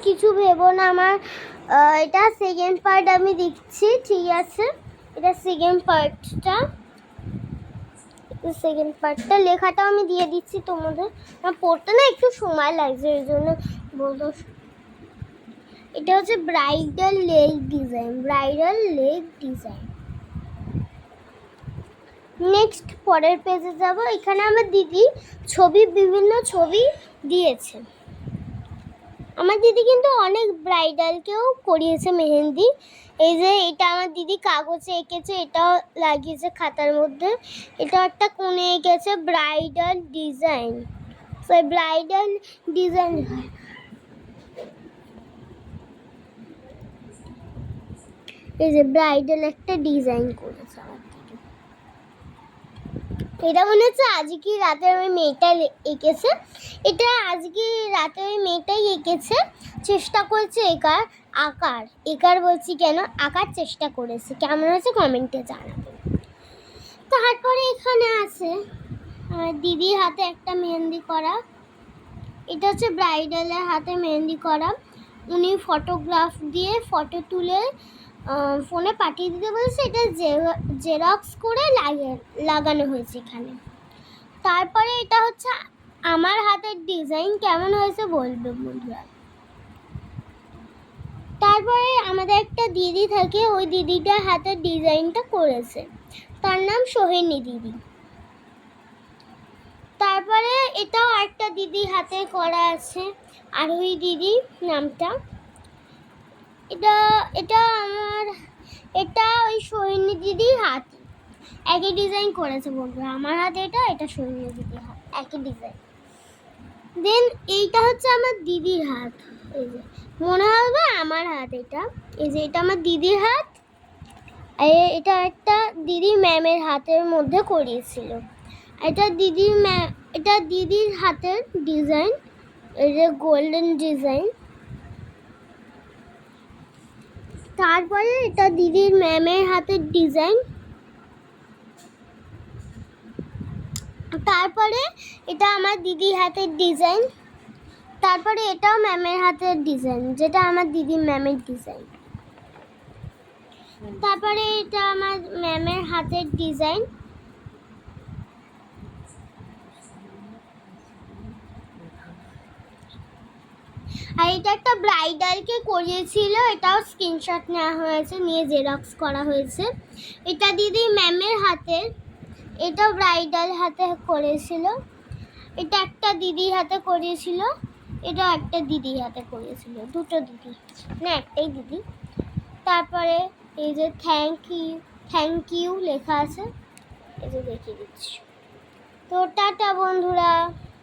কিছু ভেবো না, আমার এটা সেকেন্ড পার্ট আমি দিচ্ছি, ঠিক আছে? এটা সেকেন্ড পার্টটা লেখাটাও আমি দিয়ে দিচ্ছি তোমাদের। আমার পড়তে না একটু সময় লাগছে, এই জন্য বলবো। এটা হচ্ছে ব্রাইডাল লেগ ডিজাইন। নেক্সট পরের পেজে যাব। এখানে আমার দিদি বিভিন্ন ছবি দিয়েছে। আমার দিদি কিন্তু অনেক ব্রাইডালকেও করিয়েছে মেহেন্দি। এই যে এটা আমার দিদি কাগজে এঁকেছে, এটাও লাগিয়েছে খাতার মধ্যে। এটা একটা কোণে এঁকেছে ব্রাইডাল ডিজাইন। এই যে ব্রাইডাল একটা ডিজাইন করেছে আমার দিদি। এটা মনে হচ্ছে আজকে রাতে ওই মেয়েটা এঁকেছে। এটা আজকে রাতে ওই মেয়েটাই এঁকেছে, চেষ্টা করেছে একার বলছি কেন, আঁকার চেষ্টা করেছে। কেমন হয়েছে কমেন্টে জানাবেন। তারপরে এখানে আছে দিদির হাতে একটা মেহেন্দি করা। এটা হচ্ছে ব্রাইডালের হাতে মেহেন্দি করা। উনি ফটোগ্রাফ দিয়ে ফটো তুলে ফোনে পাঠিয়ে দিতে বলেছে। এটা জেরক্স করে লাগানো হয়েছে এখানে। তারপরে এটা হচ্ছে আমার হাতের ডিজাইন, কেমন হয়েছে বলবে বন্ধুরা। তারপরে আমাদের একটা দিদি থাকে, ওই দিদিটার হাতের ডিজাইনটা করেছে, তার নাম সোহিনী দিদি। তারপরে এটাও একটা দিদি হাতে করা আছে, আর ওই দিদি নামটা, এটা ওই সোহিনী দিদির হাত একই ডিজাইন করেছে বন্ধুরা। আমার হাতে এটা সোহিনী দিদির হাত, একই ডিজাইন। দেন এইটা হচ্ছে আমার দিদির হাত। এই যে মনে হবে আমার হাত এটা। এই যে এটা আমার দিদির হাত, এটা একটা দিদির ম্যামের হাতের মধ্যে করিয়েছিল। এটা দিদির হাতের ডিজাইন, এই যে গোল্ডেন ডিজাইন। তারপরে এটা দিদির ম্যামের হাতের ডিজাইন। তারপরে এটা আমার দিদির হাতের ডিজাইন। তারপরে এটাও ম্যামের হাতের ডিজাইন, যেটা আমার দিদির ম্যামের ডিজাইন। তারপরে এটা আমার ম্যামের হাতের ডিজাইন। আর এটা একটা ব্রাইডালকে করিয়েছিল, এটাও স্ক্রিনশট নেওয়া হয়েছে, নিয়ে জেরক্স করা হয়েছে। এটা দিদি ম্যামের হাতের, এটা ব্রাইডাল হাতে করেছিল। এটা একটা দিদির হাতে করিয়েছিল, এটা একটা দিদির হাতে করিয়েছিল, দুটো দিদি না একটাই দিদি। তারপরে এই যে থ্যাংক ইউ লেখা আছে, এই যে দেখিয়ে দিচ্ছি। তো টাটা বন্ধুরা।